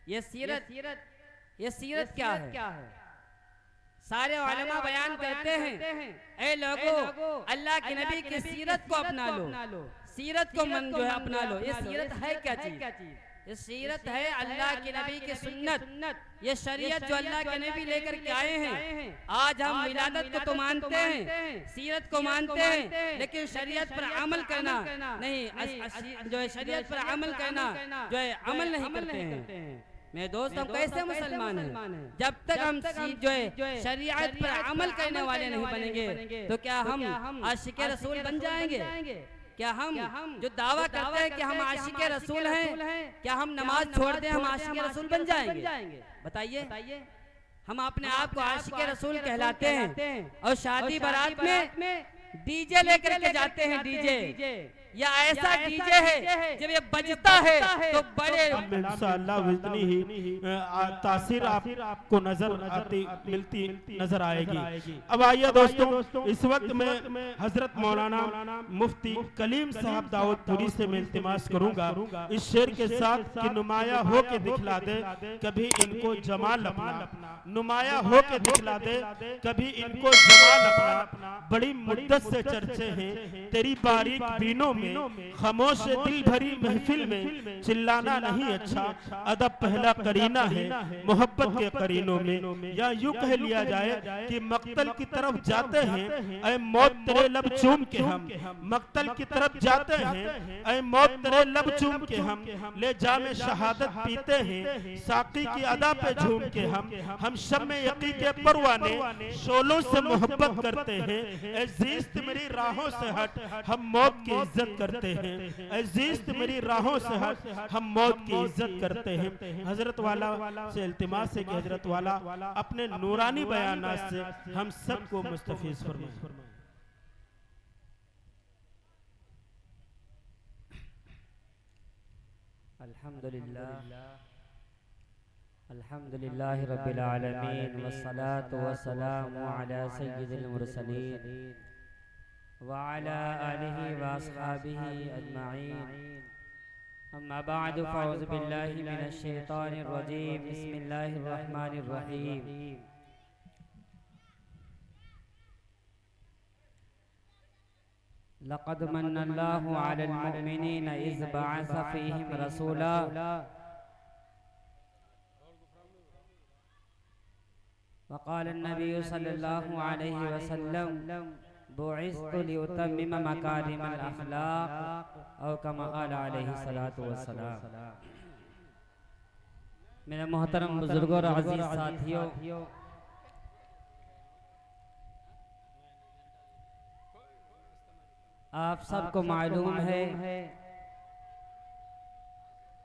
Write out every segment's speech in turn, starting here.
ये सीरत क्या है? सारे उलमा बयान करते हैं, ए लोगों, अल्लाह के नबी की सीरत को अपना लो, सीरत को मन जो है अपना लो। ये सीरत है क्या चीज? ये सीरत है अल्लाह के नबी की सुन्नत, ये शरीयत जो अल्लाह के नबी लेकर के आए हैं। आज हम विलादत को तो मानते हैं, सीरत को मानते हैं, लेकिन शरीयत पर अमल करना नहीं, जो है शरीयत पर अमल करना जो है अमल नहीं करते हैं। मेरे दोस्त, हम कैसे मुसलमान हैं? जब तक हम जो है शरीयत पर अमल करने वाले नहीं बनेंगे तो क्या हम आशिक रसूल बन जाएंगे? क्या हम जो दावा करते हैं कि हम आशिक रसूल हैं, क्या हम नमाज छोड़ दें हम आशिक रसूल बन जाएंगे? बताइए। हम अपने आप को आशिक रसूल कहलाते हैं और शादी बारात में डीजे लेकर के जाते हैं। डीजे या ऐसा डीजे है जब ये बजता है तो बड़े इंशाअल्लाह इतनी ही तासीर आपको मिलती नजर आएगी। अब आइए दोस्तों, इस वक्त मैं हजरत मौलाना मुफ्ती कलीम साहब दाऊदपुरी से मैं इल्तिमास करूंगा इस शेर के साथ कि नुमाया हो के दिखला दे कभी इनको जमाल अपना, नुमाया हो के दिखला दे कभी इनको जमाल अपना। बड़ी मुद्दत से चर्चे हैं तेरी बारीक बीनों में, खामोश दिल भरी महफिल में चिल्लाना नहीं अच्छा, अदब पहला करीना है मोहब्बत के करीनों में। या यूं कह लिया जाए कि मक्तल की तरफ जाते हैं ऐ मौत तेरे लब चूम के हम, मक्तल की तरफ जाते हैं ऐ मौत तेरे लब चूम के हम, ले जामे शहादत पीते हैं साकी की अदा पे झूम के हम शब में यकी के परवाने शोलों से मोहब्बत करते हैं। ऐ जीस्त मेरी राहों से हट हम मौत की इज्जत करते हैं, अजीज मेरी राहों से हट हम मौत की इज्जत करते हैं। हजरत वाला से इल्तिमास है कि हजरत वाला अपने नूरानी बयानात से हम सबको मुस्तफीज फरमाएं। अल्हम्दुलिल्लाह रब्बिल आलमीन वस्सलातु वस्सलामु अला सय्यिदिल मुरसलीन वअला आलिहि वअस्हाबिहि अजमाइन। अम्मा बअद फ़अऊज़ु बिल्लाहि मिनश शैतानिर रजीम। बिस्मिल्लाहिर रहमानिर रहीम। लक़द मन्नल्लाहु अलल मुमिनीना इज़ बअस फ़ीहिम रसूला वक़ाल अन्नबिय्यु सल्लल्लाहु अलैहि वसल्लम बुइस्तु लिउतम्मिम मकारिमल अख़लाक़ औ कमा क़ाल अलैहि सलातु वस्सलाम। मेरे मोहतरम बुजुर्गों और अज़ीज़ साथियों, आप सबको मालूम है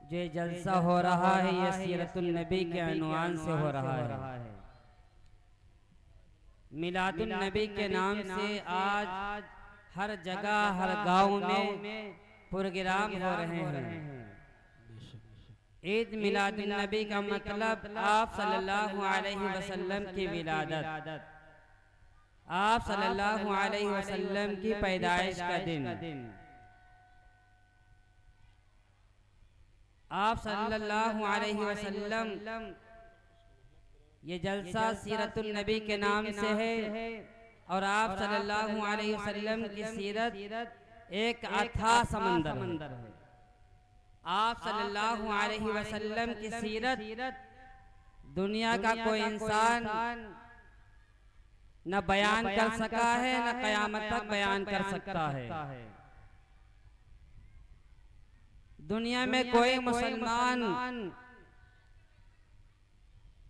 जो जलसा हो रहा है ये सीरतुन नबी के अनवान से हो रहा है। मिलादुन नबी के नाम से आज हर जगह हर गांव में प्रोग्राम हो रहे हैं। ईद मिलादुन नबी का मतलब आप सल्लल्लाहु अलैहि वसल्लम की विलादत, आप सल्लल्लाहु अलैहि वसल्लम की पैदाइश का दिन, आप सल्लल्लाहु अलैहि वसल्लम ये जलसा सीरतुन नबी के नाम से है और आप सल्लल्लाहु अलैहि वसल्लम की सीरत एक अथाह समंदर है। आप सल्लल्लाहु अलैहि वसल्लम की सीरत दुनिया का कोई इंसान न बयान कर सका है न क़यामत तक बयान कर सकता है। दुनिया में कोई मुसलमान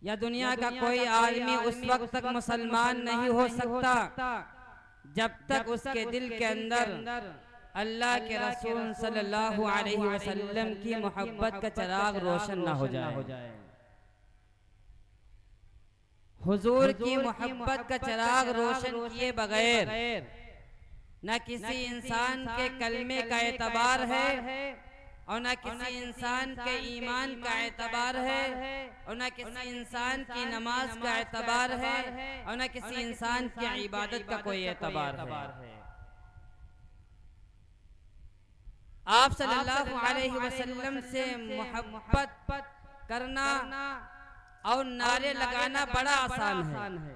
या दुनिया का कोई आदमी उस वक्त तक मुसलमान नहीं हो सकता जब तक उसके दिल के अंदर अल्लाह के रसूल सल्लल्लाहु अलैहि वसल्लम की मोहब्बत का चिराग रोशन ना हो जाए। हुजूर की मोहब्बत का चिराग रोशन किए बगैर न किसी इंसान के कलमे का एतबार है और न किसी इंसान के ईमान का एतबार है और न किसी इंसान की नमाज का एतबार है और न किसी इंसान की इबादत का कोई एतबार है। आप सल्लल्लाहु अलैहि वसल्लम से मोहब्बत करना और नारे लगाना बड़ा आसान है,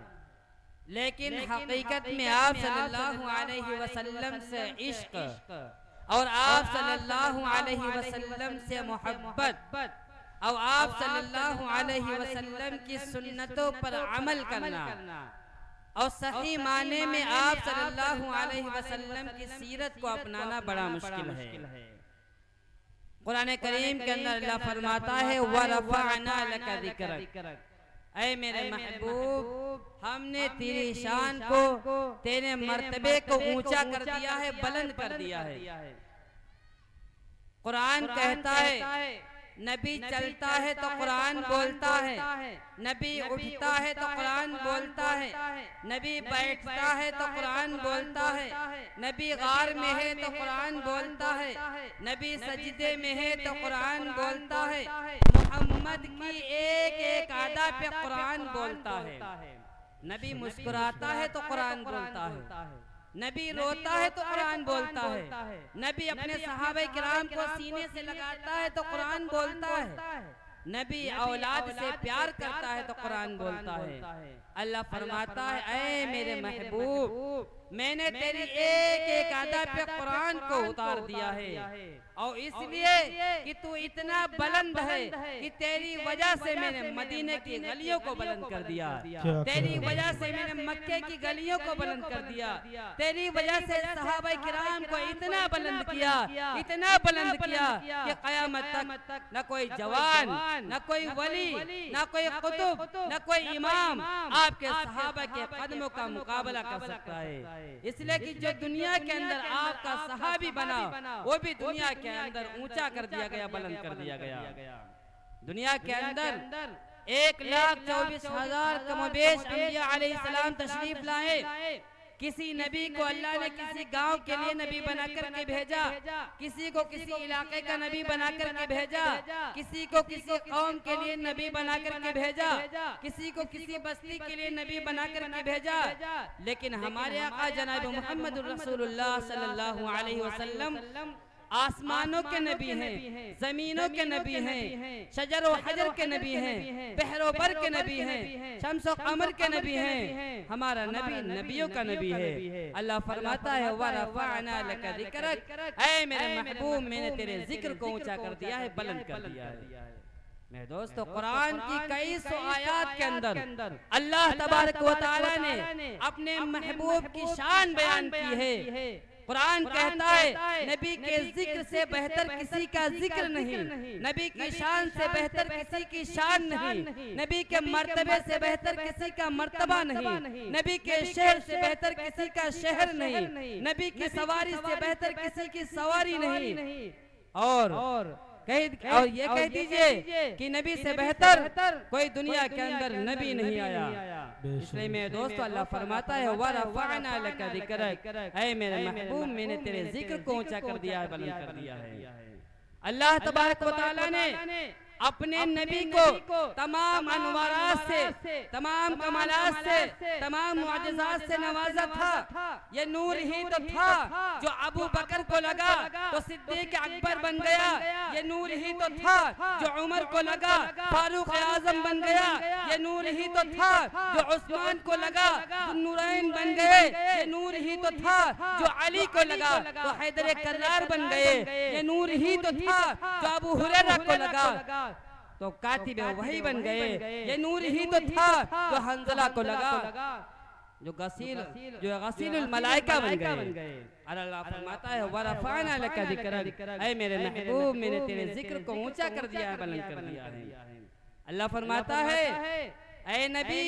लेकिन हकीकत में आप सल्लल्लाहु अलैहि वसल्लम से इश्क और आप सल्लल्लाहु अलैहि वसल्लम से मोहब्बत और आप सल्लल्लाहु अलैहि वसल्लम की सुन्नतों पर अमल करना और सही माने में आप सल्लल्लाहु अलैहि वसल्लम की सीरत को अपनाना बड़ा मुश्किल है। कुरान करीम के अंदर अल्लाह फरमाता है वरफ़अना लका ज़िक्रक, ऐ मेरे महबूब हमने तेरी शान को, तेरे मर्तबे को ऊंचा कर दिया है, बुलंद कर दिया है। कुरान कहता है नबी चलता है तो कुरान बोलता है, नबी उठता है तो कुरान बोलता है, नबी बैठता है तो कुरान बोलता है, नबी गार में है तो कुरान बोलता है, नबी सजदे में है तो कुरान बोलता है, मोहम्मद की एक एक अदा पे कुरान बोलता है। नबी मुस्कुराता है तो कुरान बोलता है, नबी रोता है तो कुरान बोलता है, नबी अपने सहाबे किराम को सीने से लगाता है तो कुरान बोलता है, नबी औलाद से प्यार करता है तो कुरान बोलता है। अल्लाह फरमाता है ऐ मेरे महबूब मैंने तेरी एक एक अदा पे कुरान को उतार दिया है, और इसलिए कि तू इतना बुलंद है कि तेरी वजह से मैंने मदीने की गलियों को बुलंद कर दिया, तेरी वजह से मैंने मक्के की गलियों को बुलंद कर दिया, तेरी वजह से सहाबा किराम को इतना बुलंद किया, इतना बुलंद किया कि क़यामत तक न कोई जवान, न कोई वली, न कोई कुतुब, न कोई इमाम आपके सहाबा के कदमों का मुकाबला कर सकता है। इसलिए कि जो दुनिया के अंदर आपका सहाबी बना वो भी दुनिया के अंदर ऊंचा कर दिया गया, बुलंद कर दिया गया। दुनिया के अंदर 1,24,000 कमोबेश अंबिया अलैहिस्सलाम तशरीफ लाए। किसी नबी को अल्लाह ने किसी गांव के लिए नबी बनाकर के भेजा, किसी को किसी इलाके का नबी बनाकर के भेजा, किसी को किसी कौम के लिए नबी बनाकर के भेजा, किसी को किसी बस्ती के लिए नबी बनाकर के भेजा। लेकिन हमारे आका जनाब मोहम्मद रसूलुल्लाह सल्लल्लाहु अलैहि वसल्लम आसमानों के नबी हैं, जमीनों के नबी हैं, शजर व हजर के नबी हैं, बहरो बर के नबी हैं, शम्स व कमर के नबी हैं। हमारा नबी नबियों का नबी है। अल्लाह फरमाता है वरफ़अना लका ज़िक्रक, ऐ मेरे महबूब मैंने तेरे जिक्र को ऊंचा कर दिया है, बुलंद कर दिया है। मेरे दोस्तों कुरान की कई सौ आयात के अंदर अल्लाह तबारक व तआला ने अपने महबूब की शान बयान की है। कुरान कहता है नबी के जिक्र से बेहतर किसी का जिक्र नहीं, नबी की शान से बेहतर किसी की शान नहीं, नबी के मर्तबे से बेहतर किसी का मर्तबा नहीं, नबी के शहर से बेहतर किसी का शहर नहीं, नबी की सवारी से बेहतर किसी की सवारी नहीं। और ये कह दीजिए कि नबी से बेहतर कोई दुनिया के अंदर नबी नहीं आया। इसलिए मेरे दोस्तों अल्लाह फरमाता है वरफ़अना लका ज़िक्रक, ऐ मेरे महबूब मैंने तेरे जिक्र को ऊंचा कर दिया है, बुलंद कर दिया है। अल्लाह तबारक व तआला ने अपने नबी को तमाम अनवारात से, तमाम कमालात से, तमाम मुअजिज़ात से नवाजा था। ये नूर ही तो था जो अबू बकर को लगा तो सिद्दीक़ अकबर बन गया, ये नूर ही तो था जो उमर को लगा फारूक आज़म बन गया, ये नूर ही तो था जो उस्मान को लगा तो नूरैन बन गए, ये नूर ही तो था जो अली को लगा तो हैदर कर्रार बन गए, ये नूर ही तो था जो अबू हुरैरा को लगा तो कातिब वही बन गए, ये नूर ही तो था जो हंजला को लगा जो गसीलुल मलाइका बन गए। अल्लाह फरमाता है वरफ़अना लका ज़िक्रक, ऐ मेरे महबूब मैंने तेरे जिक्र को ऊंचा कर दिया है, बुलंद कर दिया है। अल्लाह फरमाता है ऐ नबी,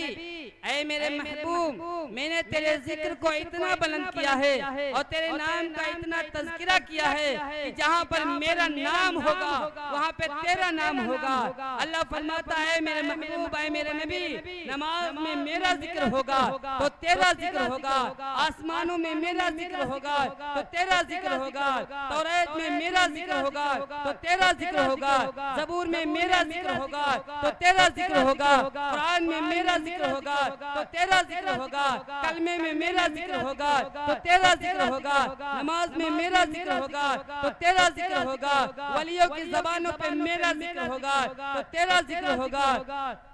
ऐ मेरे महबूब मैंने तेरे जिक्र को इतना बुलंद किया है और तेरे नाम का इतना तज़किरा किया है कि जहाँ पर मेरा नाम होगा वहाँ पे तेरा नाम होगा। अल्लाह फरमाता है मेरे महबूब, ऐ मेरे नबी नमाज में मेरा जिक्र होगा तो तेरा जिक्र होगा, आसमानों में मेरा जिक्र होगा तो तेरा जिक्र होगा, तौरात में मेरा जिक्र होगा तो तेरा जिक्र होगा, ज़बूर में मेरा जिक्र होगा तो तेरा जिक्र होगा, कुरान में मेरा जिक्र होगा तो तेरा जिक्र होगा, कलमे में मेरा जिक्र होगा तो तेरा जिक्र होगा, नमाज में मेरा जिक्र होगा तो तेरा जिक्र होगा, वलियों की ज़बानों पे मेरा जिक्र होगा तो तेरा जिक्र होगा,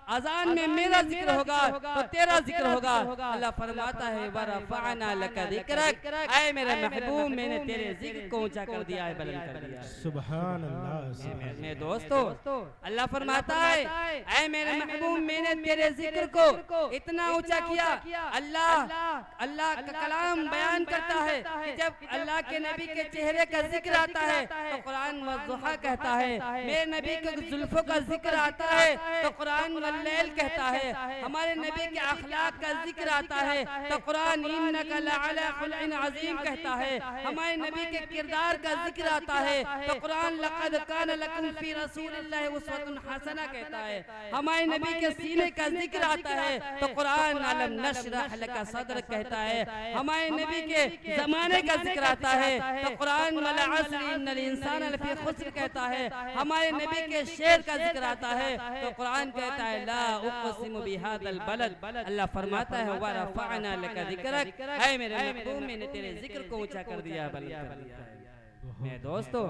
अजान में मेरा जिक्र होगा तो तेरा जिक्र होगा। अल्लाह फरमाता है वरफ़अना लका ज़िक्रक, ऐ मेरे महबूब मैंने तेरे जिक्र को ऊंचा कर दिया है, बुलंद कर दिया है। सुभान अल्लाह। मेरे दोस्तों, अल्लाह फरमाता है ऐ मेरे महबूब मैंने तेरे जिक्र को इतना ऊंचा किया। अल्लाह का कलाम बयान करता है कि जब अल्लाह के नबी के चेहरे का जिक्र आता है तो कुरान वज़्ज़ुहा कहता है, मेरे नबी के जुल्फ़ों का जिक्र आता है तो कुरान वल्लैल कहता है, हमारे नबी के अखलाक का जिक्र आता है तो कुरान इन्नका लअला खुलुक़िन अज़ीम कहता है, हमारे नबी के किरदार का जिक्र आता है तो कुरान लक़द कान लकुम फ़ी रसूलिल्लाहि उस्वतुन हसना कहता है, हमारे नबी के सीने का जिक्र आता है तो कुरान अलम नशरह लका सदरक कहता है, हमारे नबी के ज़माने का जिक्र आता है तो कुरान वल अस्र इन्नल इंसान लफ़ी खुस्र कहता है, हमारे नबी के शेर का जिक्र आता है तो कुरान कहता है ला उक़सिमु बिहादल बलद। अल्लाह फरमाता है वरफ़अना लका ज़िक्रक, ऐ मेरे महबूब मैंने तेरे जिक्र को ऊंचा कर दिया, बुलंद कर दिया है। मेरे दोस्तों,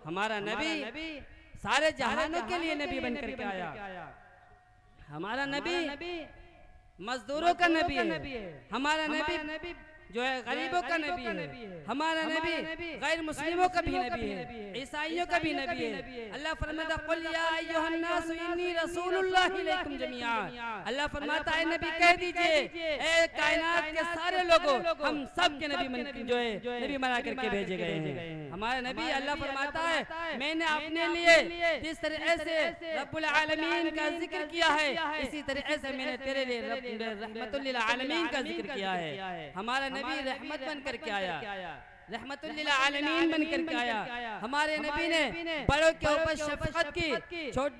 हमारा नबी सारे जहानों के लिए नबी बनकर के आया। हमारा नबी मजदूरों का नबी है, हमारा नबी जो है गरीबों का नबी है, हमारा नबी गैर मुस्लिमों का भी नबी है, ईसाइयों का भी नबी है। अल्लाह फरमाता कुल या अय्युहन नास इन्नी रसूलुल्लाहि इलैकुम जमीआ। अल्लाह फरमाता है नबी कह दीजिए ए कायनात के सारे लोगों, हम सब के नबी जो है नबी बना करके भेजे गए हैं। हमारा नबी अल्लाह फरमाता है मैंने अपने लिए जिस तरह से रब्बुल आलमीन का जिक्र किया है इसी तरह से मैंने तेरे लिए रहमतुल लिल आलमीन का जिक्र किया है। हमारा नबी रहमत बन करके आया, रहमतुल लिल आलमीन बन करके आया। हमारे नबी ने बड़ों के ऊपर शफकत की,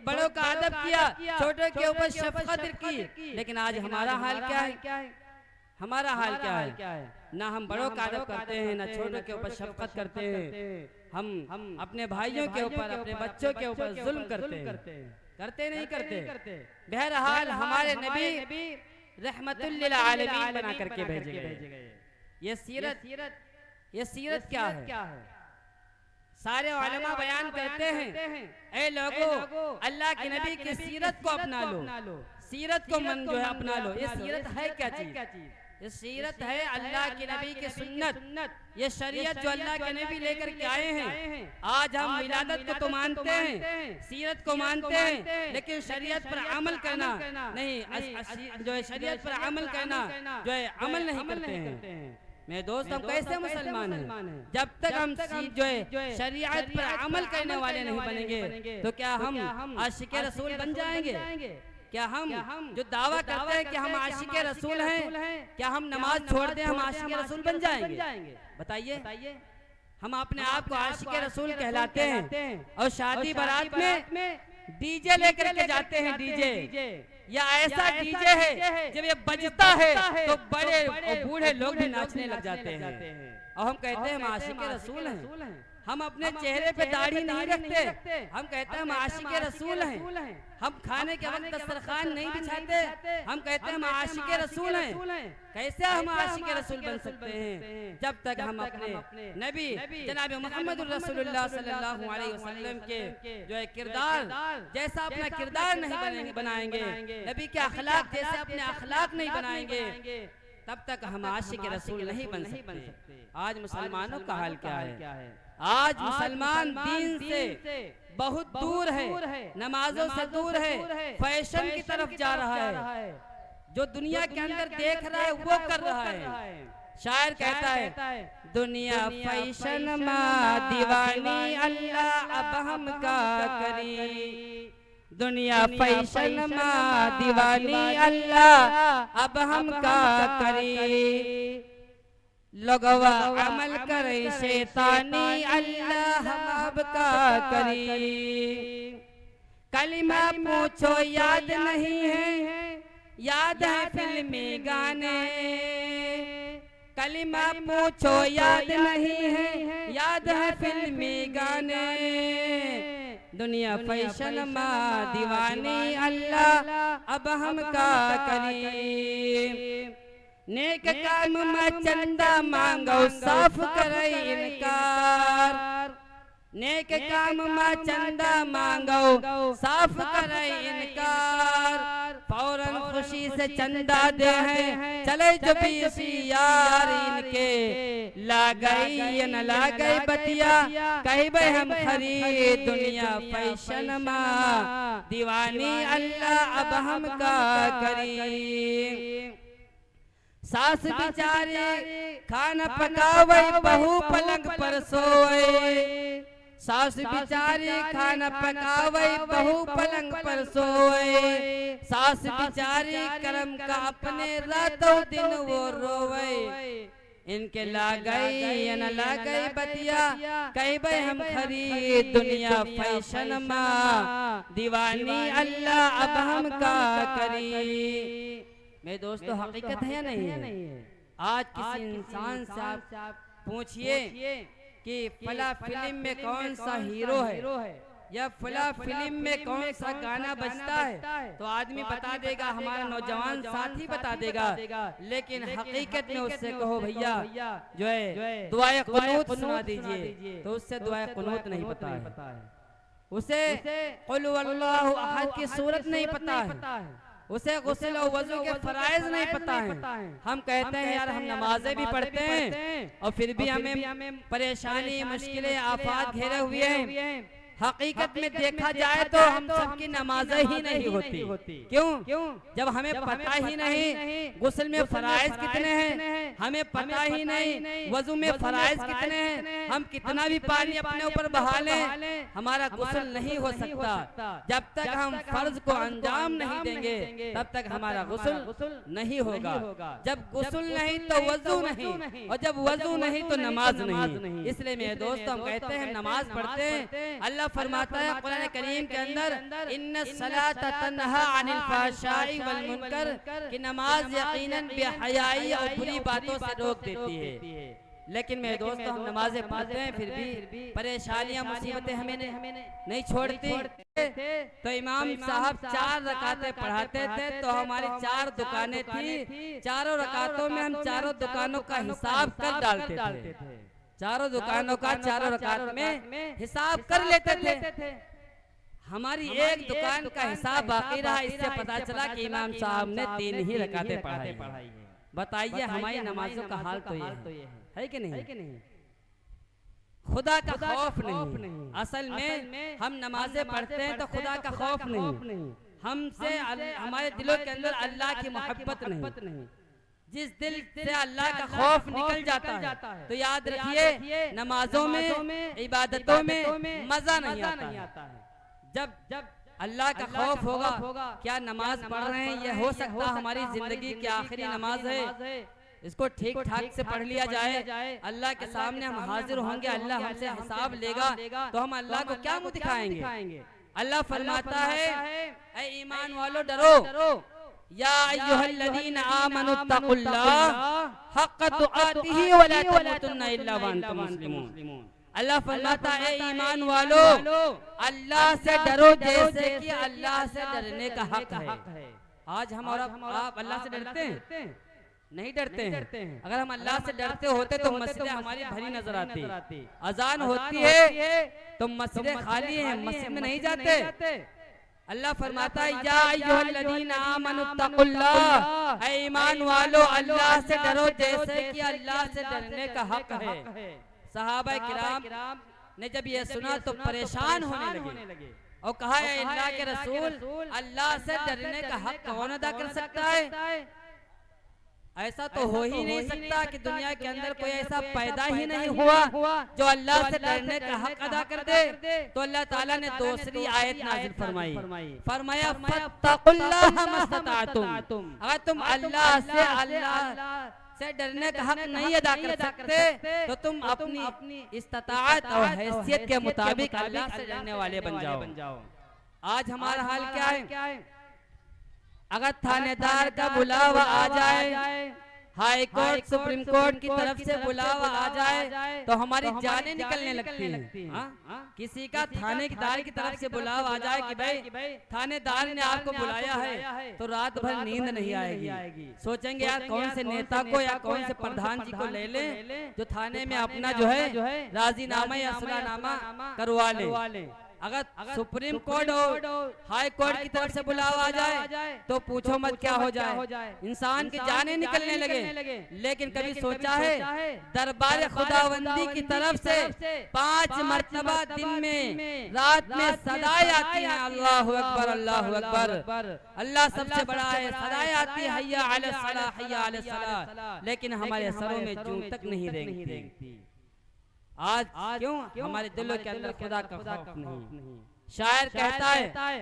बड़ों का अदब किया, छोटों के ऊपर शफकत की। लेकिन आज हमारा हाल क्या है? हमारा हाल क्या है? ना हम बड़ों का अदब करते हैं, ना छोटों के ऊपर शफकत करते हैं। हम अपने भाइयों के ऊपर, अपने बच्चों के ऊपर जुल्म करते नहीं करते। बहरहाल हमारे नबी रहमतुल लिल आलमीन बना करके भेजे गए। ये सीरत क्या है? सारे उलमा बयान करते हैं ऐ लोगों अल्लाह के नबी की सीरत को अपना लो, सीरत को मन जो है अपना लो। ये सीरत है क्या चीज? ये सीरत है अल्लाह के नबी की सुन्नत, ये शरीयत जो अल्लाह के नबी लेकर के आए हैं। आज हम विलादत को तो मानते हैं, सीरत को मानते हैं, लेकिन शरीयत पर अमल करना नहीं, जो है शरीयत पर अमल करना जो है अमल नहीं करते हैं। मेरे दोस्त, हम कैसे मुसलमान हैं? जब तक हम जो है शरीयत पर अमल करने वाले नहीं बनेंगे तो क्या हम आशिक़े रसूल बन जाएंगे? क्या हम जो दावा करते हैं कि हम आशिक़े रसूल हैं, क्या हम नमाज छोड़ दें हम आशिक़े रसूल बन जाएंगे? बताइए। हम अपने आप को आशिक़े रसूल कहलाते हैं और शादी बारात में डीजे लेकर के जाते हैं। डीजे या ऐसा डीजे है जब ये बजता है तो बड़े और बूढ़े लोग भी नाचने लग जाते हैं और हम कहते हैं हम आशिक़े रसूल हैं। हम अपने चेहरे पे दाढ़ी नहीं रखते, हम कहते हैं हम आशिक़े रसूल हैं। हम खाने के वक्त दस्तरखान नहीं बिछाते, हम कहते हैं हम आशिक़े रसूल हैं। कैसे हम आशिक़े रसूल बन सकते हैं जब तक हम अपने नबी जनाब मोहम्मद रसूलुल्लाह सल्लल्लाहु अलैहि वसल्लम के जो है किरदार जैसा अपना किरदार नहीं बनाएंगे, नबी के अखलाक जैसे अपने अखलाक नहीं बनाएंगे, तब तक हम आशिक़े रसूल नहीं बन सकते। आज मुसलमानों का हाल क्या है? आज मुसलमान दीन से बहुत दूर है, नमाजों से दूर है, फैशन की तरफ जा रहा है। जो दुनिया के अंदर देख रहा है वो कर रहा है। शायर कहता है दुनिया फैशन में दीवानी, अल्लाह अब हम का करी। दुनिया फैशन में दीवानी, अल्लाह अब हम का करी। लोगवा अमल करे शैतानी, अल्लाह हम का करी। कलिमा पूछो याद नहीं है, याद है फिल्मी गाने। कलिमा पूछो याद नहीं है, याद है फिल्मी गाने। दुनिया फैशन माँ दीवानी अल्लाह अब हम का करी। नेक काम में चंदा मांगो साफ करे इनकार। नेक काम में चंदा मांगो साफ करे इनकार। फौरन खुशी से चंदा दे हैं चले जो भी यार इनके। ला गई या न ला गई बतिया कहीं भाई हम खरीद। दुनिया फैशन माँ दीवानी अल्लाह अब हम का करी। सास बिचारी खाना पकावे बहू पलंग पर सोए। सास बिचारी खाना पकावे बहू पलंग पर सोए। सास बिचारी कर्म का अपने रातों दिन वो रोवे। इनके ला गई या न ला गई बतिया कहीं भाई हम खरीद। दुनिया फैशन माँ दीवानी अल्लाह अब हम का करी। मेरे दोस्तों हकीकत है या नहीं है? आज किसी इंसान से आप पूछिए कि फला फिल्म में कौन सा हीरो है या फला फिल्म में कौन सा गाना बजता है तो आदमी बता देगा, हमारा नौजवान साथी बता देगा। लेकिन हकीकत में उससे कहो भैया जो है दुआए कुनूत सुना दीजिए तो उससे दुआए कुनूत नहीं पता है। उसे कुल वल्लाहु अहद की सूरत नहीं पता है। उसे गुस्ल और वज़ू के फराइज नहीं पता है। हम कहते हैं यार हम नमाजें भी पढ़ते हैं और फिर भी हमें परेशानी मुश्किलें आफात घेरे हुए हैं। हकीकत में देखा जाए तो हम सबकी नमाजें ही नहीं होती। क्यों? जब हमें पता ही नहीं गुस्ल में फराइज कितने हैं, हमें पता ही नहीं वजू में फराइज कितने हैं। हम कितना भी पानी अपने ऊपर बहा लें हमारा गुस्ल नहीं हो सकता। जब तक हम फर्ज को अंजाम नहीं देंगे तब तक हमारा गुस्ल नहीं होगा। जब गुस्ल नहीं तो वजू नहीं, और जब वजू नहीं तो नमाज नहीं। इसलिए मेरे दोस्तों हम कहते हैं नमाज पढ़ते हैं। अल्लाह फरमाता है कुरान करीम के अंदर इन्ना सलाता तन्हा अनिल फहशाई वल मुनकर कि नमाज यकीनन बेहयाई और बुरी बातों से रोक देती है। लेकिन मेरे दोस्तों हम नमाजें पढ़ते हैं फिर भी परेशानियां मुसीबतें हमें नहीं छोड़ती। तो इमाम साहब 4 रकातें पढ़ाते थे तो हमारी 4 दुकानें थी। चारों रकातों में हम चारों दुकानों का हिसाब कर डालते थे। चारों दुकानों का चारों रकात में हिसाब कर लेते थे। हमारी एक दुकान का हिसाब बाकी रहा। इससे पता चला कि इमाम साहब ने 3 ही रकातें पढ़ाई। बताइए हमारी नमाजों का हाल तो ये है कि नहीं? खुदा का खौफ नहीं। असल में हम नमाजें पढ़ते हैं तो खुदा का खौफ नहीं। हमसे हमारे दिलों के अंदर अल्लाह की मोहब्बत नहीं। जिस दिल से अल्लाह का खौफ निकल जाता है तो याद रखिए नमाजों में इबादतों में मजा नहीं आता है। जब अल्लाह का खौफ होगा क्या नमाज पढ़ रहे हैं ये हो सकता हमारी जिंदगी की आखिरी नमाज है, इसको ठीक ठाक से पढ़ लिया जाए। अल्लाह के सामने हम हाजिर होंगे, अल्लाह हमसे हिसाब लेगा तो हम अल्लाह को क्या मुंह दिखाएंगे। अल्लाह फरमाता है ऐ ईमान वालों डरो, या अय्युहल्लज़ीना आमनुत्तकुल्लाह हक़्क़ तुक़ातिही व ला तमूतुन्ना इल्ला व अंतुम मुस्लिमून। अल्लाह फरमाता है ईमान वालों अल्लाह से डरो जैसे कि अल्लाह से डरने का हक है। आज हम और आप अल्लाह से डरते हैं? नहीं डरते हैं। अगर हम अल्लाह से डरते होते तो मस्जिदें हमारी भरी नजर आती। अजान होती है तो मस्जिदें खाली हैं, मस्जिद में नहीं जाते। अल्लाह फरमाता है या अय्युहल्लज़ीना आमनुत्तकुल्लाह, ऐ ईमान वालों अल्लाह से डरो जैसे कि अल्लाह से डरने का हक है। सहाबा किराम ने जब ये सुना तो परेशान होने लगे और कहा है अल्लाह के रसूल अल्लाह से डरने का हक कौन अदा कर सकता है? ऐसा तो हो ही नहीं सकता कि दुनिया के अंदर कोई ऐसा पैदा ही नहीं हुआ जो अल्लाह से डरने का हक अदा कर दे। तो अल्लाह ताला ने दूसरी आयत नाज़िल फरमाया फत्तकुल्लाह मस्तताअतुम। अगर तुम अल्लाह से डरने का हक नहीं अदा कर सकते तो तुम अपनी इस्तिताअत और हैसियत के मुताबिक अल्लाह से डरने वाले बन जाओ। आज हमारा हाल क्या है? अगर थानेदार का बुलावा आ जाए हाई कोर्ट सुप्रीम कोर्ट की तरफ से बुलावा आ जाए तो हमारी जानें निकलने लगती हैं। किसी का थानेदार की तरफ से बुलावा आ जाए कि भाई थानेदार ने आपको बुलाया है तो रात भर नींद नहीं आएगी। सोचेंगे यार कौन से नेता को या कौन से प्रधान जी को ले लें जो थाने में अपना जो है राजीनामा या असलानामा करवा लें। अगर सुप्रीम कोर्ट और हाई कोर्ट की तरफ से बुलावा आ जाए तो पूछो मत क्या हो जाए, इंसान की जानें निकलने लगे। लेकिन कभी सोचा है दरबार खुदावंदी की तरफ से 5 मर्तबा दिन में रात में सदाएं आती हैं, अल्लाह अकबर अल्लाह अकबर, अल्लाह सबसे बड़ा है, सदाएं आती है हय्या अला सलाह हय्या अला सलाह, लेकिन हमारे सरों में जूं तक नहीं रेंगती। आज क्यों हमारे दिलों के अंदर खुदा का खौफ नहीं। शायर कहता है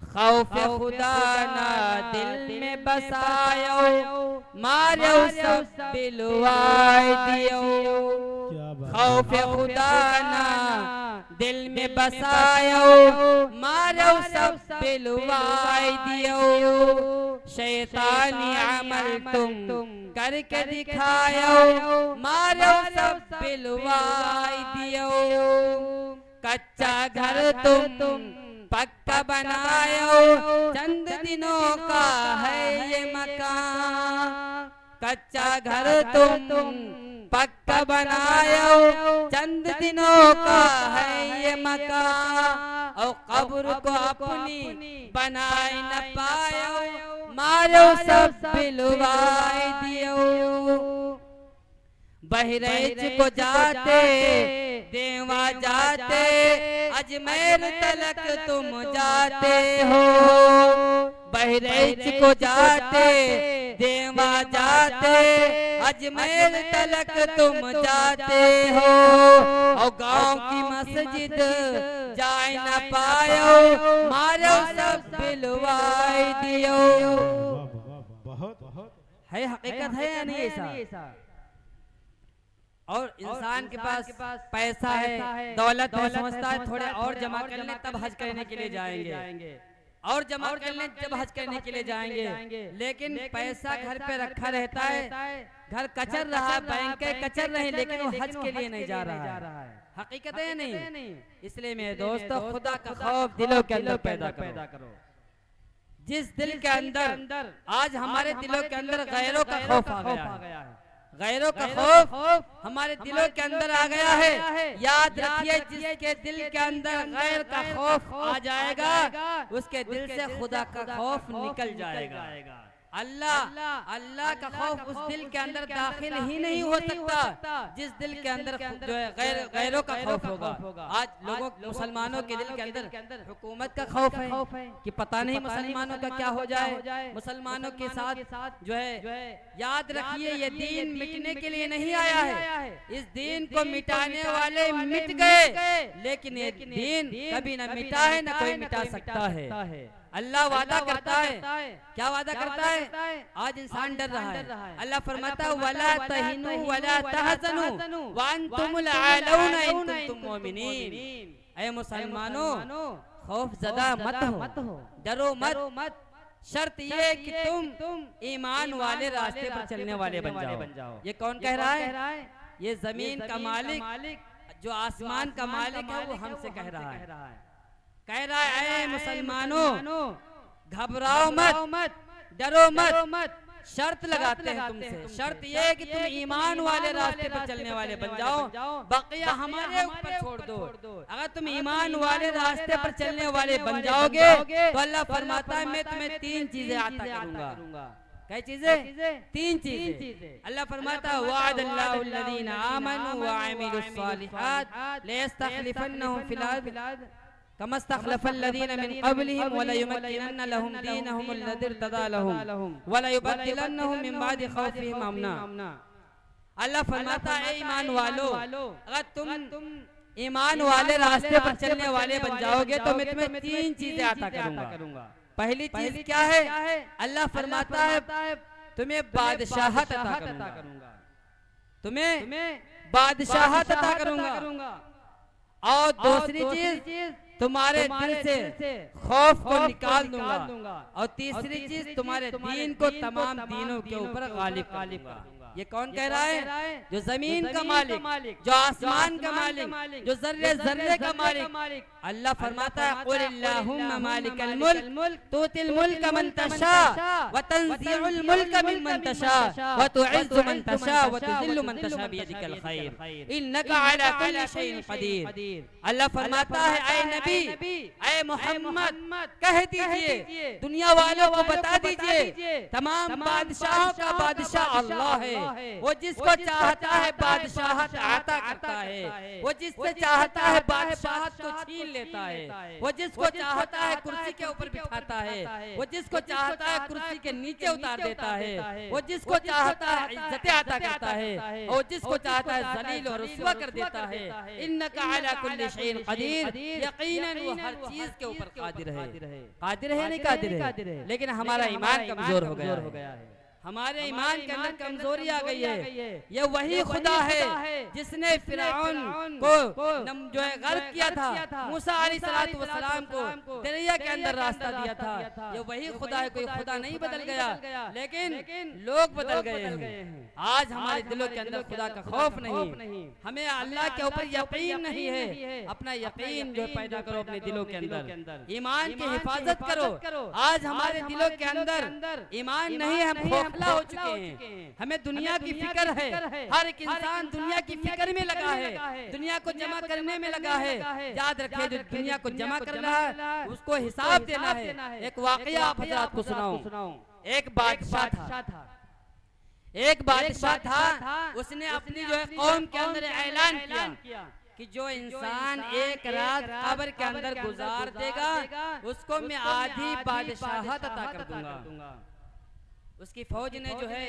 खौफ खुदा ना दिल में बसायो मारो सब बिलवाए दियो। खौफ खुदा ना दिल में बसायो मारो सब बिलवाए दियो। शैतानी अमल तुम करके दिखायो मारो सब बिलवाए दियो। कच्चा घर तुम पक्का बनायो चंद दिनों का है ये मकान। कच्चा घर तुम पक्का बनायो चंद दिनों का है ये मकान। और कब्र को अपनी बनाए न पायो मारो सब बिलवाए दियो। बहरेच को जाते देवा जाते अजमेर तलक तुम जाते हो। बहरेच को जाते देवा जाते अजमेर तलक तुम जाते हो। और गांव की मस्जिद जाए न पायो मारो सब बिलवाए दियो। है हकीकत है या नहीं ऐसा? और इंसान के पास पैसा है दौलत है, समझता है थोड़े और जमा कर लें तब हज करने के लिए जाएंगे, और जमा कर लें जब हज करने के लिए जाएंगे। लेकिन पैसा घर पे रखा रहता है, घर कचर रहा है, बैंक कचर रहे, लेकिन वो हज के लिए नहीं जा रहा है। हकीकत है नहीं? इसलिए मेरे दोस्तों खुदा का खौफ दिलों के अंदर पैदा करो। जिस दिल के अंदर आज हमारे दिलों के अंदर गैरों का खौफ आ गया है, गैरों का खौफ हमारे दिलों के अंदर आ गया है। याद रखिए जिसके दिल के अंदर गैर का खौफ आ जाएगा उसके दिल से खुदा का खौफ निकल जाएगा। अल्लाह का खौफ उस दिल के अंदर दाखिल ही नहीं हो सकता जिस दिल के अंदर जो है गैरों का खौफ होगा। आज लोगों मुसलमानों के दिल के अंदर हुकूमत का खौफ है कि पता नहीं मुसलमानों का क्या हो जाए, मुसलमानों के साथ जो है। याद रखिए ये दीन मिटने के लिए नहीं आया है, इस दीन को मिटाने वाले मिट गए, लेकिन ये दीन कभी न मिटा है न कोई मिटा सकता है। अल्लाह वादा करता है, क्या वादा करता है? आज इंसान डर रहा है। अल्लाह फरमाता वला तहिनु वला तहज़नु व अंतुमुल आलौना इन कुंतुम मुमिनीन। ऐ मुसलमानों खौफ ज़दा मत हो, डरो मत। शर्त ये कि तुम ईमान वाले रास्ते पर चलने वाले बन जाओ। ये कौन कह रहा है? ये जमीन का मालिक जो आसमान का मालिक है वो हमसे कह रहा है ऐ मुसलमानों घबराओ मत, डरो मत। शर्त लगाते हैं तुमसे, शर्त ये है कि तुम ईमान वाले रास्ते पर चलने वाले बन जाओ, बकिया हमारे ऊपर छोड़ दो। अगर तुम ईमान वाले रास्ते पर चलने वाले बन जाओगे तो अल्लाह फरमाता है मैं तुम्हें 3 चीजें अता करूंगा। क्या चीजें? 3 चीजें। अल्लाह फरमाता है वअदल्लाहु अल्लज़ीना आमनू व अमिलुस सालिहात लयस्तखलिफन्नहुम फिल अर्द कमा इस्तखलफल्लज़ीना मिन क़ब्लिहिम व लयुमक्किनन्ना लहुम दीनहुम अल्लज़ी इर्तदा लहुम व लयुबद्दिलन्नहुम मिन बादि खौफिहिम अमना। अल्लाह फरमाता है ईमान वालों अगर तुम ईमान वाले रास्ते पर चलने वाले बन जाओगे तो मैं तुम्हें 3 चीजें अता करूंगा। पहली चीज क्या है? अल्लाह फरमाता है तुम्हें बादशाहत अता करूंगा, तुम्हें बादशाहत अता करूंगा। और दूसरी चीज तुम्हारे दिल से खौफ को निकाल दूंगा। और तीसरी चीज तुम्हारे दीन को तमाम दीनों के ऊपर गालिब करूंगा। ये कौन कह रहा है? जो जमीन का मालिक, जो आसमान का मालिक, जो जर्रे जर्रे का मालिक। अल्लाह फरमाता है कुल अल्लाहुम्मा मालिकल मुल्क तुतिल मुल्क मन तशा व तंज़िउल मुल्क मिम्मन तशा व तुइज़्ज़ु मन तशा व तुज़िल्लु मन तशा बियदिकल खैर इन्नका अला कुल्लि शैइन क़दीर। अल्लाह फरमाता है ऐ नबी, ऐ मोहम्मद कह दीजिए, दुनिया वालों को बता दीजिए, तमाम बादशाहों का बादशाह अल्लाह है। वो जिसको चाहता है बादशाहत अता करता है, वो जिससे चाहता है बादशाहत को छीन लेता है, वो जिसको चाहता है कुर्सी के ऊपर बिठाता है, वो जिसको चाहता है कुर्सी के नीचे उतार देता है, वो जिसको चाहता है इज्जतें अता करता है, और जिसको चाहता है जलील और रुस्वा कर देता है। इन्नका अला कुल्लि शैइन क़दीर, यकीनन वो हर चीज के ऊपर कादिर है। कादिर है नहीं कादिर है, लेकिन हमारा ईमान कमजोर हो गया है। हमारे ईमान के अंदर कमजोरी आ गई है। ये वही खुदा है जिसने फिरौन को जो है गर्क किया था, मूसा अलैहिस्सलाम को दरिया के अंदर रास्ता दिया था। ये वही खुदा है, कोई खुदा नहीं बदल गया, लेकिन लोग बदल गए हैं। आज हमारे दिलों के अंदर खुदा का खौफ नहीं, हमें अल्लाह के ऊपर यकीन नहीं है। अपना यकीन जो पैदा करो अपने दिलों के अंदर, ईमान की हिफाजत करो। आज हमारे दिलों के अंदर ईमान नहीं है, हम हो चुके हैं। हमें दुनिया की फिक्र है, हर एक इंसान दुनिया की फिक्र में लगा है, दुनिया को जमा करने में लगा है। याद रखिए जो दुनिया को जमा कर रहा है उसको हिसाब देना है। एक वाकया आप हज़रात को सुनाऊं। एक बादशाह था, उसने अपनी जो है कौम के अंदर ऐलान किया कि जो इंसान एक रात कब्र के अंदर गुजार देगा उसको मैं आधी बादशाहत अता कर दूंगा। उसकी फौज ने जो है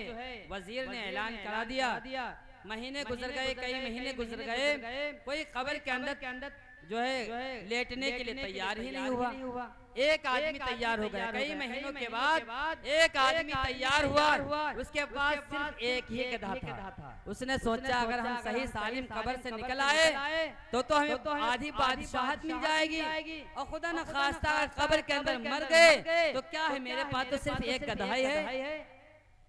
वजीर ने ऐलान करा दिया। महीने गुजर गए, कई महीने गुजर गए, कोई कब्र के अंदर जो है लेटने के लिए तैयार ही नहीं हुआ। एक आदमी तैयार हो गया, कई महीनों के बाद एक आदमी तैयार हुआ। उसके पास सिर्फ एक ही गधा था। उसने सोचा अगर हम सही सालिम कब्र से निकल आए तो हमें आधी बादशाहत मिल जाएगी, और खुदा न खास्ता कब्र के अंदर मर गए तो क्या है, मेरे पास तो सिर्फ एक गधा ही है,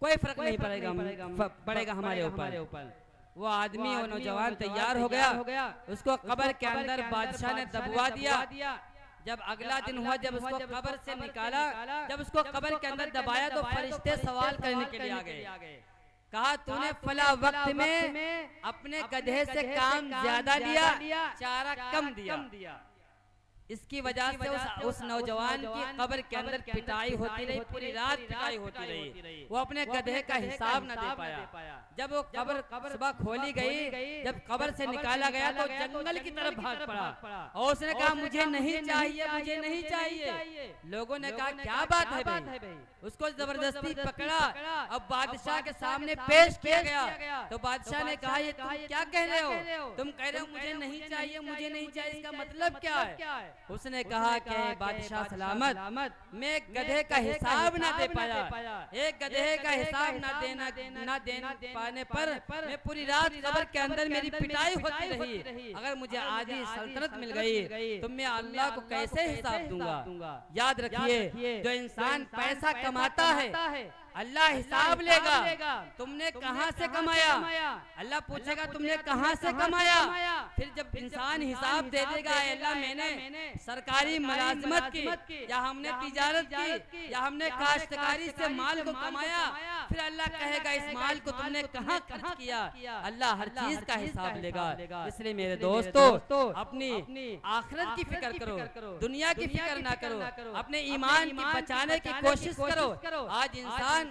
कोई फर्क नहीं पड़ेगा हमारे ऊपर। वो आदमी और नौजवान तैयार हो गया, उसको कब्र के अंदर बादशाह ने दबवा दिया। जब अगला दिन हुआ, जब उसको कब्र से निकाला, जब उसको कब्र के अंदर दबाया तो फरिश्ते सवाल करने के लिए आ गए। कहा तूने फला वक्त में अपने गधे से काम ज्यादा लिया, चारा कम दिया। इसकी वजह से उस नौजवान की कब्र के अंदर पिटाई होती रही, पूरी रात पिटाई होती रही। वो अपने गधे का हिसाब न दे पाया। जब वो कब्र सुबह खोली गई, जब कब्र से निकाला गया तो जंगल की तरफ भाग पड़ा, और उसने कहा मुझे नहीं चाहिए। लोगों ने कहा क्या बात है भाई? उसको जबरदस्ती पकड़ा, अब बादशाह के सामने पेश किया गया। तो बादशाह ने कहा ये तुम क्या कह रहे हो? तुम कह रहे हो मुझे नहीं चाहिए, इसका मतलब क्या है? उसने कहा कि बादशाह सलामत, मैं गधे का हिसाब ना दे पाया। एक गधे का हिसाब ना दे पाने पर मैं पूरी रात कब्र के अंदर मेरी पिटाई होती रही। अगर मुझे आधी सल्तनत मिल गई तो मैं अल्लाह को कैसे हिसाब दूंगा? याद रखिए जो इंसान पैसा कमाता है अल्लाह हिसाब लेगा। तुमने कहां से कमाया? अल्लाह पूछेगा तुमने कहां से कमाया? फिर जब इंसान हिसाब दे देगा अल्लाह मैंने सरकारी मुलाजिमत की, या हमने तिजारत की, या हमने काश्तकारी से माल को कमाया, फिर अल्लाह कहेगा इस माल को तुमने कहां खर्च किया? अल्लाह हर चीज का हिसाब लेगा। इसलिए मेरे दोस्तों अपनी आखिरत की फिक्र करो, दुनिया की फिक्र ना करो, अपने ईमान की बचाने की कोशिश करो। आज इंसान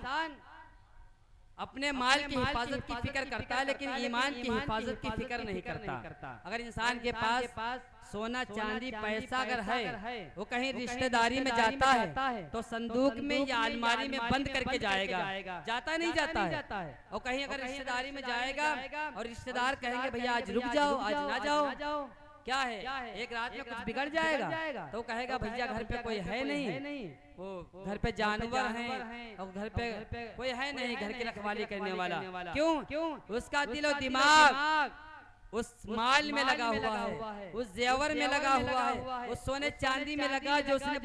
अपने माल की हिफाजत की फिक्र करता है लेकिन ईमान की हिफाजत की फिक्र नहीं करता। अगर इंसान के पास सोना चांदी पैसा अगर है, वो कहीं रिश्तेदारी में जाता है तो संदूक में या अलमारी में बंद करके जाएगा, जाता नहीं जाता है। और कहीं अगर रिश्तेदारी में जाएगा और रिश्तेदार कहेंगे भैया आज रुक जाओ, आज ना जाओ, क्या है एक रात में कुछ बिगड़ जाएगा तो कहेगा भैया घर पे कोई है नहीं, वो घर पे जानवर हैं और घर पे कोई है नहीं घर की रखवाली करने वाला। क्यों? उसका दिलो दिमाग उस माल में लगा हुआ है, उस जेवर में लगा हुआ है, उस सोने चांदी में लगा जो उसने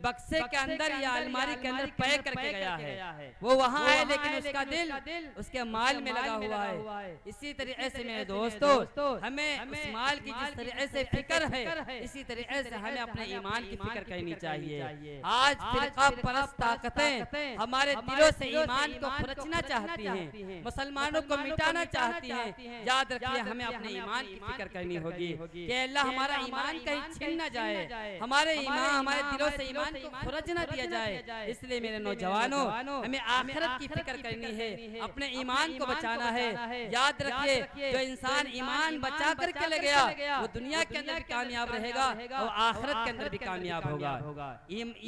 बक्से के अंदर या अलमारी के अंदर पैक करके गया है, वो वहाँ है, लेकिन उसका दिल उसके माल में लगा हुआ है। इसी तरीके से मेरे दोस्तों, हमें उस माल की जिस तरीके से फिक्र है, इसी तरीके से हमें अपने ईमान की फिक्र करनी चाहिए। आज फिरका परस्त ताकतें हमारे दिलों से ईमान को खुरचना चाहती हैं, मुसलमानों को मिटाना चाहती हैं। याद रखिए, हमें अपने ईमान की फिक्र करनी होगी कि अल्लाह हमारा ईमान कहीं छिन न जाए, हमारे दिलों से ईमान को खुरच न दिया जाए। इसलिए मेरे नौजवानों, हमें आखिरत की फिक्र करनी है, अपने ईमान को बचाना है। याद रखिए, जो इंसान ईमान बचा करके ले गया वो दुनिया के अंदर भी कामयाब रहेगा और आखिरत के अंदर भी कामयाब होगा।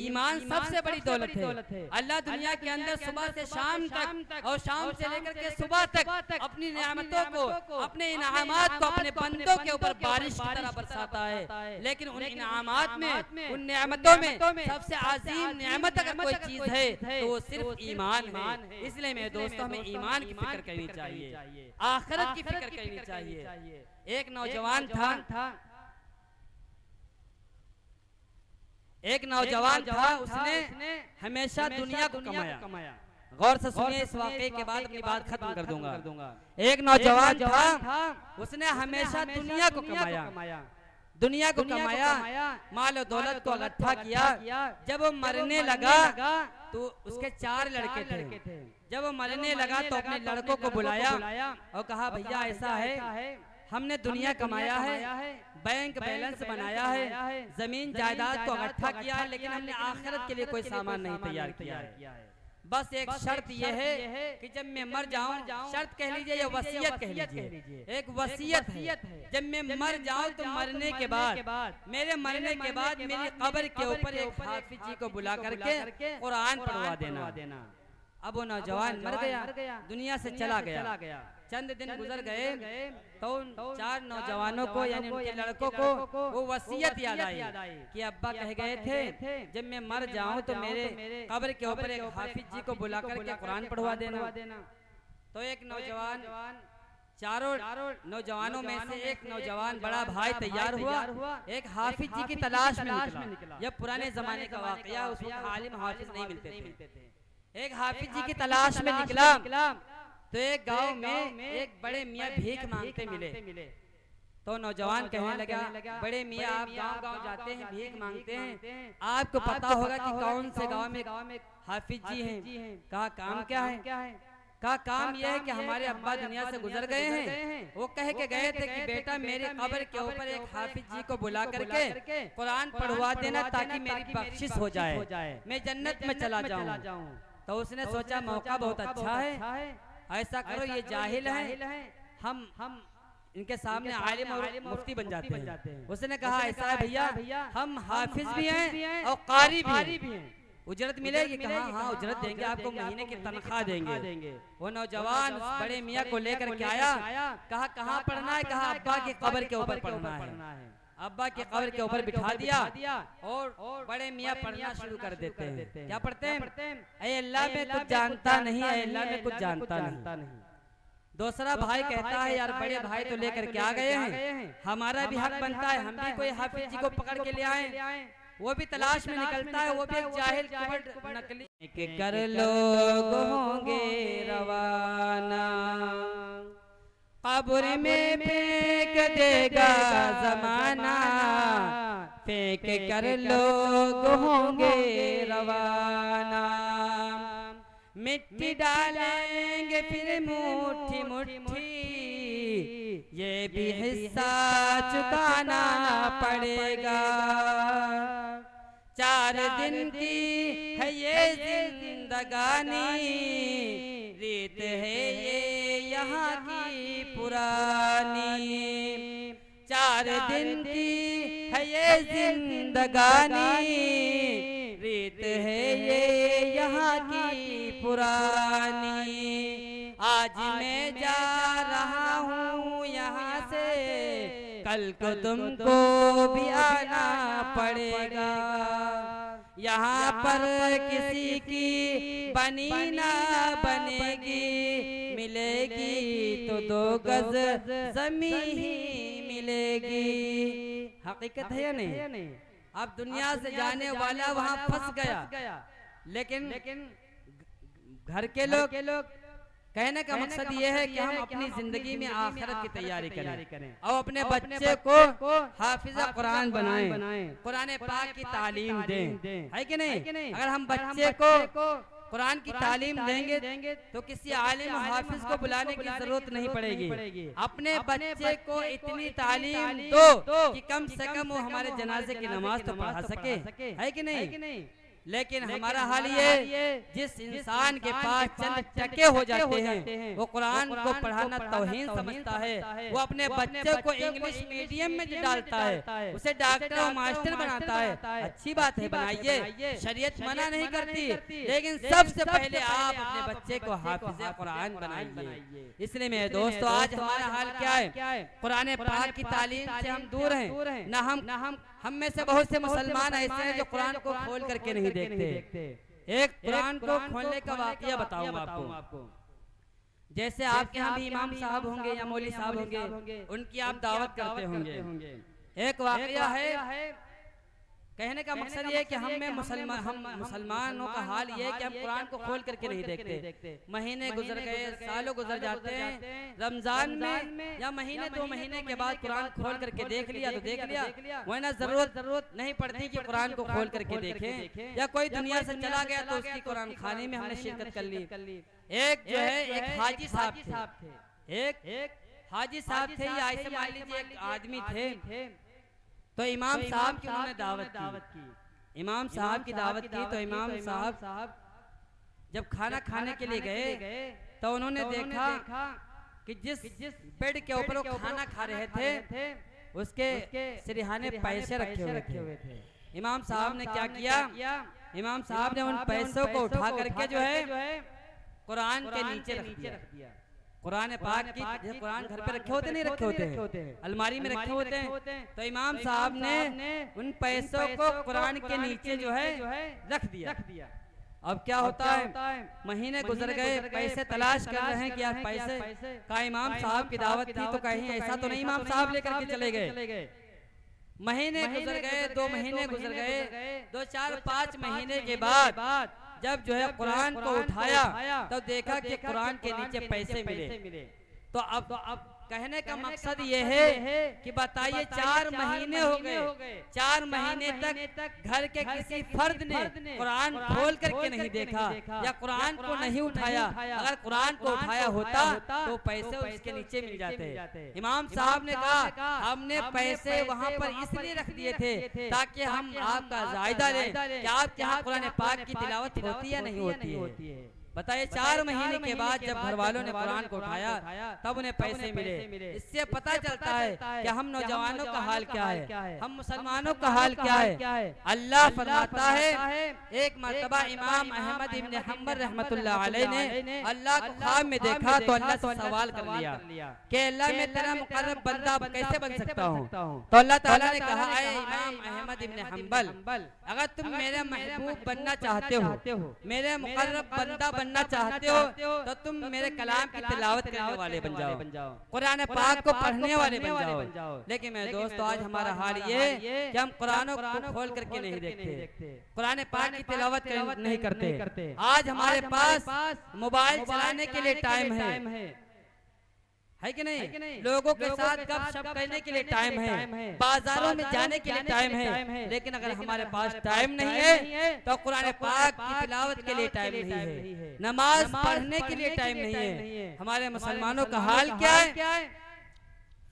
ईमान सबसे बड़ी दौलत है। अल्लाह दुनिया के अंदर सुबह से शाम तक और शाम से लेकर के सुबह तक अपनी नेमतों को, अपने इनामात को अपने बंदों के ऊपर बारिश की तरह बरसाता है। लेकिन उन इनामात में, उन नेमतों में सबसे अजीम नेमत अगर कोई चीज है तो वो सिर्फ ईमान है। इसलिए मेरे दोस्तों, हमें ईमान की फिक्र करनी चाहिए, आखिरत की फिक्र करनी चाहिए। एक नौजवान था, उसने हमेशा दुनिया को कमाया। गौर से सुनिए, इस वाकये के बाद अपनी बात खत्म कर दूंगा। एक नौजवान था, उसने हमेशा दुनिया को कमाया, माल और दौलत को इकट्ठा किया। जब वो मरने लगा तो उसके 4 लड़के थे। जब वो मरने लगा तो अपने लड़कों को बुलाया और कहा, भैया ऐसा है, हमने दुनिया कमाया है, बैंक बैलेंस बनाया है, जमीन जायदाद को इकट्ठा किया है, लेकिन हमने आखिरत के लिए कोई सामान नहीं तैयार किया है। बस एक शर्त यह है कि जब मैं मर जाऊं, शर्त कह लीजिए या वसीयत कह लीजिए, एक वसीयत है, जब मैं मर जाऊं तो मरने के बाद, मेरे मरने के बाद मेरी कब्र के ऊपर एक हाफिज जी को बुला करके कुरान पढ़वा देना। अब वो नौजवान मर गया, दुनिया से चला गया। चंद दिन गुजर गए तो 4 नौजवानों को, यानी उनके लड़कों को वो वसीयत याद आई कि अब्बा कह गए थे जब मैं मर जाऊं तो मेरे कब्र के ऊपर एक हाफिज जी को बुला करके कुरान पढ़वा देना। तो एक नौजवान, 4 नौजवानों में से एक नौजवान बड़ा भाई तैयार हुआ, एक हाफिज जी की तलाश में निकला। यह पुराने जमाने का वाकया, उस वक्त आलिम हाफिज नहीं मिलते थे। एक हाफिज जी की तलाश में निकला तो एक गांव में एक बड़े मियाँ भीख मांगते मिले। तो नौजवान कहने लगा, बड़े मियाँ आप गांव जाते हैं, भीख मांगते हैं, आपको पता होगा कि कौन से गांव में हाफिज जी हैं। कहा काम क्या है? कहा काम यह है कि हमारे अब्बा दुनिया से गुजर गए हैं। वो कह के गए थे कि बेटा मेरे कब्र के ऊपर एक हाफिज जी को बुला करके कुरान पढ़वा देना ताकि मेरी बख्शिश हो जाए, मैं जन्नत में चला जाऊं। तो उसने सोचा मौका बहुत अच्छा है, ऐसा करो ये जाहिल है, हम इनके सामने आलिम और मुफ्ती बन जाते हैं। उसने कहा ऐसा है भैया, हम हाफिज भी हैं और कारी भी हैं, उजरत मिलेगी? कहा हाँ उजरत देंगे, आपको महीने की तनख्वाह देंगे। वो नौजवान उस बड़े मियाँ को लेकर के आया, कहा कहाँ पढ़ना है? कहा अब्बा की कब्र के ऊपर पढ़ना है। अब्बा के कब्र के ऊपर बिठा दिया और बड़े मियाँ पढ़ना शुरू कर देते हैं। क्या पढ़ते हैं? ऐ अल्लाह में कुछ जानता नहीं, ऐ अल्लाह में कुछ जानता नहीं। दूसरा भाई कहता है यार बड़े भाई तो लेकर के आ गए हैं, हमारा भी हक बनता है, हम भी कोई हाफिज जी को पकड़ के ले आए। वो भी तलाश में निकलता है, वो भी एक जाहिल कुबड़ नकली के कर लोग होंगे रवाना, कब्र में फेंक देगा जमाना, फेंक कर लोग होंगे रवाना, मिट्टी डालेंगे फिर मुट्ठी मुट्ठी, ये भी हिस्सा चुकाना पड़ेगा। 4 दिन की है ये जिंदगानी, रीत है ये यहाँ की पुरानी। 4 दिन की है ये जिंदगानी, रीत है ये यहाँ की पुरानी। आज मैं जा रहा हूँ यहाँ से, कल को तुमको भी आना पड़ेगा। यहाँ पर किसी की बनी ना बनेगी, मिले मिलेगी तो 2 गज ज़मीं ही मिलेगी। हकीकत है या नहीं? अब दुनिया से जाने वाला वहाँ फंस गया, लेकिन घर के लोग कहने का मकसद ये है कि हम अपनी जिंदगी में आखिरत की तैयारी करें और अपने बच्चे को हाफिज़ कुरान बनाएं, कुरान पाक की तालीम दें, है कि नहीं? अगर हम बच्चे को कुरान की तालीम देंगे तो किसी आलिम हाफिज को बुलाने की जरूरत नहीं पड़ेगी। अपने बच्चे को इतनी तालीम दो कि कम से कम वो हमारे जनाजे की नमाज तो पढ़ा सके, है कि नहीं? लेकिन हमारा हाल ये, जिस इंसान के पास चंद टके हो जाते हैं वो कुरान को पढ़ाना तौहीन समझता है, वो अपने बच्चे को इंग्लिश मीडियम में डालता है, उसे डॉक्टर और मास्टर बनाता है। अच्छी बात है, बनाइए, शरीयत मना नहीं करती, लेकिन सबसे पहले आप अपने बच्चे को हाफिज कुरान बनाइए। इसलिए मेरे दोस्तों, आज हमारा हाल क्या है? कुरान पाक की तालीम से हम दूर हैं। ना हम में से बहुत से मुसलमान ऐसे हैं जो कुरान को खोल करके नहीं देखते। एक कुरान को खोलने का वाकया बताऊंगा आपको। जैसे आपके यहाँ भी इमाम साहब होंगे या मौलवी साहब होंगे, उनकी आप दावत करते होंगे। एक वाकया है, कहने का मकसद ये है कि हम मुसलमानों का हाल ये है कि हम कुरान को खोल करके नहीं देखते। महीने गुजर गए, सालों गुजर जाते हैं, रमजान में या महीने 2 महीने के बाद कुरान खोल करके देख लिया तो देख लिया, वरना जरूरत नहीं पड़ती कि कुरान को खोल करके देखें। या कोई दुनिया से चला गया तो उसकी कुरान खाने में हमने शिरकत कर ली। एक हाजी साहब थे, एक हाजी साहब थे, या ऐसे मान लीजिए एक आदमी थे। तो इमाम साहब की उन्होंने दावत की, इमाम साहब की दावत की। तो इमाम साहब जब खाना खाने के लिए गए तो उन्होंने देखा कि जिस बेड के ऊपर वो खाना खा रहे थे उसके सिरहाने पैसे रखे हुए थे। इमाम साहब ने क्या किया? इमाम साहब ने उन पैसों को उठा करके जो है कुरान के नीचे रख दिया। कुरान पाक की, कुरान घर पे रखे होते नहीं रखे होते हैं, अलमारी में रखे होते हैं। तो इमाम साहब ने उन पैसों को कुरान के नीचे जो है रख दिया। अब क्या होता है? महीने गुजर गए, पैसे तलाश कर रहे हैं कि यार पैसे का। इमाम साहब की दावत थी तो कहीं ऐसा तो नहीं इमाम साहब लेकर के चले गए। महीने गुजर गए, 2 महीने गुजर गए, 2, 4, 5 महीने के बाद जब जो है कुरान को उठाया तो देखा कि कुरान के नीचे पैसे मिले। तो अब कहने का मकसद ये है कि बताइए 4 महीने हो गए, 4 महीने तक घर के किसी फर्द ने कुरान खोल करके नहीं देखा या कुरान को नहीं उठाया। अगर कुरान को उठाया होता तो पैसे उसके नीचे मिल जाते। इमाम साहब ने कहा हमने पैसे वहाँ पर इसलिए रख दिए थे ताकि हम आपका जायदा लें कि आपके यहाँ कुरान पाक की तिलावत होती है नहीं होती है। बताइए 4 महीने के बाद जब घर वालों ने कुरान को उठाया तब उन्हें पैसे मिले। इससे पता चलता है कि हम नौजवानों का हाल क्या है, हम मुसलमानों का हाल क्या है। अल्लाह फरमाता है, एक मर्तबा इमाम अहमद इब्न हंबल रहमतुल्लाह अलैह ने अल्लाह को ख्वाब में देखा तो अल्लाह से सवाल कर लिया कि अल्लाह मैं तेरा मुकर्रब बंदा कैसे बन सकता हूँ। तो अल्लाह ताला ने कहा ऐ इमाम अहमद इब्न हंबल, अगर तुम मेरे महबूब बनना चाहते हो, मेरे मुकर्रब बंदा बनना चाहते हो तो तुम मेरे कलाम की तिलावत करने वाले बन जाओ, कुरान पाक को पढ़ने वाले बन जाओ। लेकिन मेरे दोस्तों आज हमारा हाल ये कि हम कुरान को खोल करके नहीं देखते, कुरान पाक की तिलावत नहीं करते। आज हमारे पास मोबाइल चलाने के लिए टाइम है कि नहीं, लोगों के साथ गपशप करने के लिए टाइम है, बाजारों में जाने के लिए टाइम है। लेकिन अगर हमारे पास टाइम नहीं है तो कुरान पाक की तिलावत के लिए टाइम नहीं है, नमाज पढ़ने के लिए टाइम नहीं है। हमारे मुसलमानों का हाल क्या है?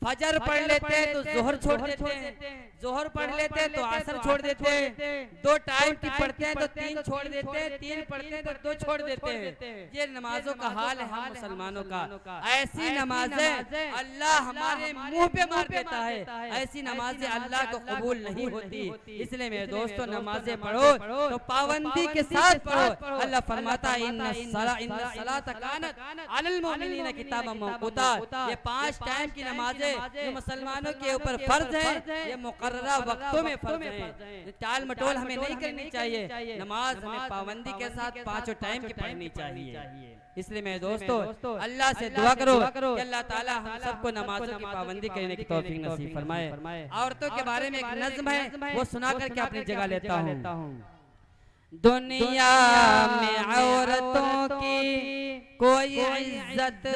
फजर पढ़ लेते हैं तो जोहर छोड़ देते हैं, जोहर पढ़ लेते हैं तो असर छोड़ देते हैं, 2 टाइम की पढ़ते हैं तो 3 छोड़ देते हैं, 3 पढ़ते हैं तो 2 छोड़ देते हैं। ये नमाजों का हाल है हम मुसलमानों का। ऐसी नमाजें अल्लाह हमारे मुंह पे मार देता है, ऐसी नमाजें अल्लाह को कबूल नहीं होती। इसलिए मेरे दोस्तों नमाजें पढ़ो तो पाबंदी के साथ पढ़ो। अल्लाह फरमाता है इन्ना सलात कानत अलल मोमिनीन किताबम मौक़ूता, ये 5 टाइम की नमाजें जो मुसलमानों के ऊपर फर्ज है, ये मुकर्ररा वक्तों में फर्ज है। टाल मटोल हमें नहीं करनी चाहिए, नमाज हमें पाबंदी के साथ 5 टाइम की पढ़नी चाहिए। इसलिए मैं दोस्तों अल्लाह से दुआ करो कि अल्लाह ताला हम सबको नमाजों की पाबंदी करने की तौफीक नसीब फरमाए। औरतों के बारे में एक नज़्म है, वो सुना करके अपनी जगह लेता हूँ। दुनिया में औरतों की कोई इज्जत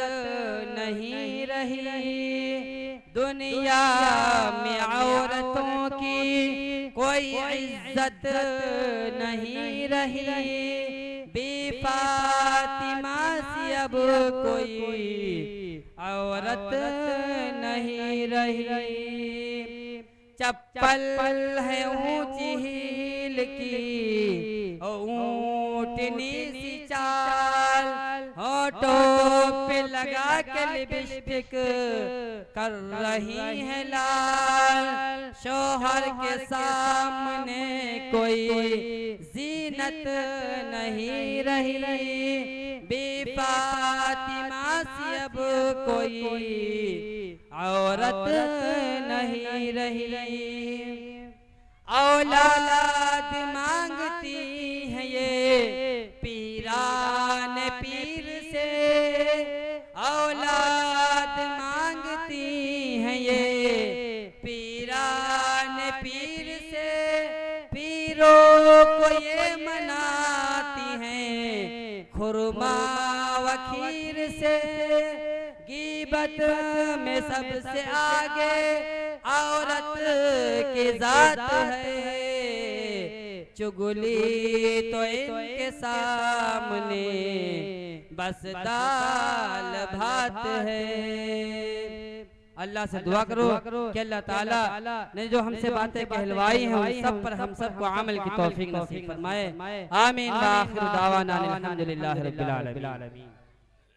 नहीं रही, दुनिया में औरतों की कोई इज्जत नहीं रही, बेफातिमा सी अब कोई औरत नहीं रही। चप्पल है ऊंची हील की ऊंटनी सी चाल, होठों पे लगा के लिपस्टिक कर रही है लाल, शोहर के सामने कोई जीनत नहीं रही, बेफातिमा सी अब कोई औरत नहीं रही। औलाद मांगती है ये पीरान पीर से, औलाद मांगती है ये पीरान पीर से, पीरों को ये मनाती हैं खुरमा व खीर से। गीबत में सबसे आगे औरत की जात है, चुगली तो इनके सामने बस दाल भात है। अल्लाह से दुआ करो कि अल्लाह ताला ने जो हमसे बातें कहलवाई हैं उन सब पर हम सबको अमल की तौफीक नसीब फरमाए। आमीन। व आखिर दावाना अल्हम्दुलिल्लाहि रब्बिल आलमीन।